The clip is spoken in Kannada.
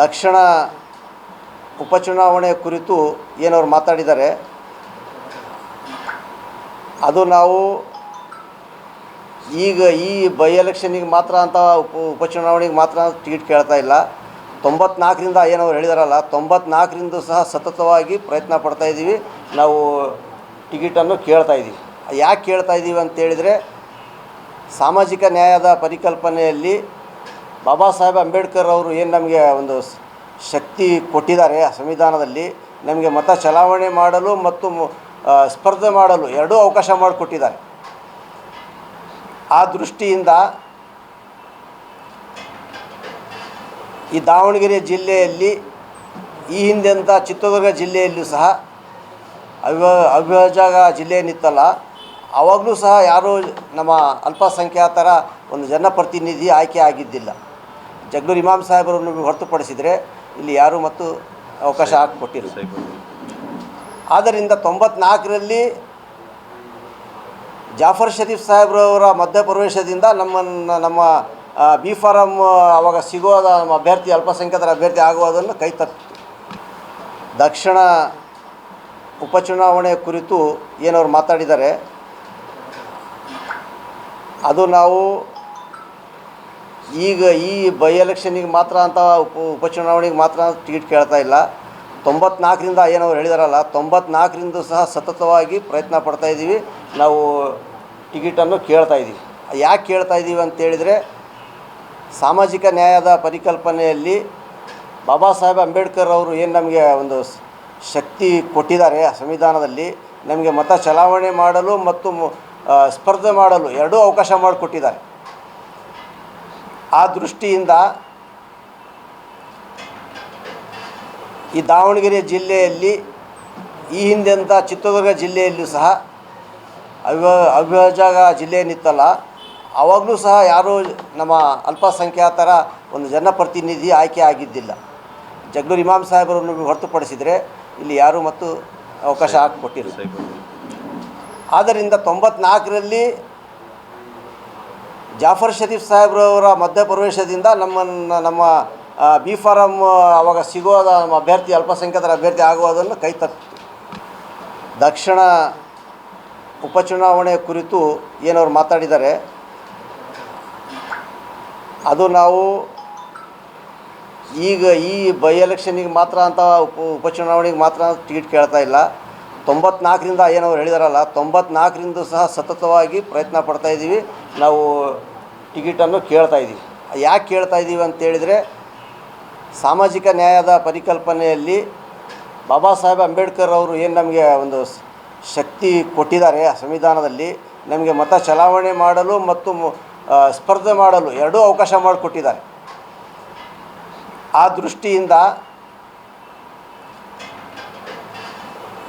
ದಕ್ಷಿಣ ಉಪಚುನಾವಣೆ ಕುರಿತು ಏನವರು ಮಾತಾಡಿದ್ದಾರೆ ಅದು ನಾವು ಈಗ ಈ ಬೈ ಎಲೆಕ್ಷನ್ನಿಗೆ ಮಾತ್ರ ಅಂತ ಉಪಚುನಾವಣೆಗೆ ಮಾತ್ರ ಟಿಕೆಟ್ ಕೇಳ್ತಾ ಇಲ್ಲ. 94ರಿಂದ ಏನವರು ಹೇಳಿದಾರಲ್ಲ, 94ರಿಂದ ಸಹ ಸತತವಾಗಿ ಪ್ರಯತ್ನ ಪಡ್ತಾಯಿದ್ದೀವಿ. ನಾವು ಟಿಕೆಟನ್ನು ಕೇಳ್ತಾ ಇದ್ದೀವಿ. ಯಾಕೆ ಕೇಳ್ತಾ ಇದ್ದೀವಿ ಅಂತೇಳಿದರೆ, ಸಾಮಾಜಿಕ ನ್ಯಾಯದ ಪರಿಕಲ್ಪನೆಯಲ್ಲಿ ಬಾಬಾ ಸಾಹೇಬ್ ಅಂಬೇಡ್ಕರ್ ಅವರು ಏನು ನಮಗೆ ಒಂದು ಶಕ್ತಿ ಕೊಟ್ಟಿದ್ದಾರೆ ಸಂವಿಧಾನದಲ್ಲಿ, ನಮಗೆ ಮತ ಚಲಾವಣೆ ಮಾಡಲು ಮತ್ತು ಸ್ಪರ್ಧೆ ಮಾಡಲು ಎರಡೂ ಅವಕಾಶ ಮಾಡಿಕೊಟ್ಟಿದ್ದಾರೆ. ಆ ದೃಷ್ಟಿಯಿಂದ ಈ ದಾವಣಗೆರೆ ಜಿಲ್ಲೆಯಲ್ಲಿ ಈ ಹಿಂದೆಂಥ ಚಿತ್ರದುರ್ಗ ಜಿಲ್ಲೆಯಲ್ಲೂ ಸಹ ಅವಿಭಾಜ್ಯ ಜಿಲ್ಲೆ ಏನಿತ್ತಲ್ಲ, ಆವಾಗಲೂ ಸಹ ಯಾರೂ ನಮ್ಮ ಅಲ್ಪಸಂಖ್ಯಾತರ ಒಂದು ಜನಪ್ರತಿನಿಧಿ ಆಯ್ಕೆ ಆಗಿದ್ದಿಲ್ಲ. ಜಗಳೂರು ಇಮಾಮ್ ಸಾಹೇಬರನ್ನು ಹೊರತುಪಡಿಸಿದರೆ ಇಲ್ಲಿ ಯಾರೂ ಮತ್ತು ಅವಕಾಶ ಹಾಕಿಕೊಟ್ಟಿಲ್ಲ. ಆದ್ದರಿಂದ 94ರಲ್ಲಿ ಜಾಫರ್ ಶರೀಫ್ ಸಾಹೇಬ್ರವರ ಮಧ್ಯಪ್ರವೇಶದಿಂದ ನಮ್ಮ ಬಿ ಫಾರಂ ಆವಾಗ ಸಿಗೋದ ನಮ್ಮ ಅಭ್ಯರ್ಥಿ ಅಲ್ಪಸಂಖ್ಯಾತರ ಅಭ್ಯರ್ಥಿ ಆಗುವುದನ್ನು ಕೈ ತಪ್ಪಿತು. ದಕ್ಷಿಣ ಉಪಚುನಾವಣೆ ಕುರಿತು ಏನವರು ಮಾತಾಡಿದ್ದಾರೆ ಅದು ನಾವು ಈಗ ಈ ಬೈ ಎಲೆಕ್ಷನ್ನಿಗೆ ಮಾತ್ರ ಅಂತ ಉಪಚುನಾವಣೆಗೆ ಮಾತ್ರ ಟಿಕೆಟ್ ಕೇಳ್ತಾ ಇಲ್ಲ. 94ರಿಂದ ಏನವರು ಹೇಳಿದಾರಲ್ಲ, 94ರಿಂದ ಸಹ ಸತತವಾಗಿ ಪ್ರಯತ್ನ ಪಡ್ತಾಯಿದ್ದೀವಿ. ನಾವು ಟಿಕೆಟನ್ನು ಕೇಳ್ತಾ ಇದ್ದೀವಿ. ಯಾಕೆ ಕೇಳ್ತಾ ಇದ್ದೀವಿ ಅಂತೇಳಿದರೆ, ಸಾಮಾಜಿಕ ನ್ಯಾಯದ ಪರಿಕಲ್ಪನೆಯಲ್ಲಿ ಬಾಬಾ ಸಾಹೇಬ್ ಅಂಬೇಡ್ಕರ್ ಅವರು ಏನು ನಮಗೆ ಒಂದು ಶಕ್ತಿ ಕೊಟ್ಟಿದ್ದಾರೆ ಸಂವಿಧಾನದಲ್ಲಿ, ನಮಗೆ ಮತ ಚಲಾವಣೆ ಮಾಡಲು ಮತ್ತು ಸ್ಪರ್ಧೆ ಮಾಡಲು ಎರಡೂ ಅವಕಾಶ ಮಾಡಿಕೊಟ್ಟಿದ್ದಾರೆ. ಆ ದೃಷ್ಟಿಯಿಂದ ಈ ದಾವಣಗೆರೆ ಜಿಲ್ಲೆಯಲ್ಲಿ ಈ ಹಿಂದೆಂಥ ಚಿತ್ರದುರ್ಗ ಜಿಲ್ಲೆಯಲ್ಲೂ ಸಹ ಅವಿಭಾಜ್ಯ ಜಿಲ್ಲೆ ಏನಿತ್ತಲ್ಲ, ಆವಾಗಲೂ ಸಹ ಯಾರೂ ನಮ್ಮ ಅಲ್ಪಸಂಖ್ಯಾತರ ಒಂದು ಜನಪ್ರತಿನಿಧಿ ಆಯ್ಕೆ ಆಗಿದ್ದಿಲ್ಲ. ಜಗಳೂರು ಇಮಾಮ್ ಸಾಹೇಬರನ್ನು ಹೊರತುಪಡಿಸಿದರೆ ಇಲ್ಲಿ ಯಾರೂ ಮತ್ತು ಅವಕಾಶ ಹಾಕಿಕೊಟ್ಟಿಲ್ಲ. ಆದ್ದರಿಂದ 94ರಲ್ಲಿ ಜಾಫರ್ ಶರೀಫ್ ಸಾಹೇಬ್ರವರ ಮಧ್ಯಪ್ರವೇಶದಿಂದ ನಮ್ಮ ಬಿ ಫಾರಂ ಆವಾಗ ಸಿಗೋದ ನಮ್ಮ ಅಭ್ಯರ್ಥಿ ಅಲ್ಪಸಂಖ್ಯಾತರ ಅಭ್ಯರ್ಥಿ ಆಗುವುದನ್ನು ಕೈ ತಪ್ಪಿತು. ದಕ್ಷಿಣ ಉಪಚುನಾವಣೆ ಕುರಿತು ಏನವರು ಮಾತಾಡಿದ್ದಾರೆ ಅದು ನಾವು ಈಗ ಈ ಬೈ ಎಲೆಕ್ಷನ್ನಿಗೆ ಮಾತ್ರ ಅಂತ ಉಪಚುನಾವಣೆಗೆ ಮಾತ್ರ ಟಿಕೆಟ್ ಕೇಳ್ತಾ ಇಲ್ಲ. 94ರಿಂದ ಏನವರು ಹೇಳಿದಾರಲ್ಲ, 94ರಿಂದ ಸಹ ಸತತವಾಗಿ ಪ್ರಯತ್ನ ಪಡ್ತಾಯಿದ್ದೀವಿ. ನಾವು ಟಿಕೆಟನ್ನು ಕೇಳ್ತಾ ಇದ್ದೀವಿ. ಯಾಕೆ ಕೇಳ್ತಾ ಇದ್ದೀವಿ ಅಂತೇಳಿದರೆ, ಸಾಮಾಜಿಕ ನ್ಯಾಯದ ಪರಿಕಲ್ಪನೆಯಲ್ಲಿ ಬಾಬಾ ಸಾಹೇಬ್ ಅಂಬೇಡ್ಕರ್ ಅವರು ಏನು ನಮಗೆ ಒಂದು ಶಕ್ತಿ ಕೊಟ್ಟಿದ್ದಾರೆ ಸಂವಿಧಾನದಲ್ಲಿ, ನಮಗೆ ಮತ ಚಲಾವಣೆ ಮಾಡಲು ಮತ್ತು ಸ್ಪರ್ಧೆ ಮಾಡಲು ಎರಡೂ ಅವಕಾಶ ಮಾಡಿಕೊಟ್ಟಿದ್ದಾರೆ. ಆ ದೃಷ್ಟಿಯಿಂದ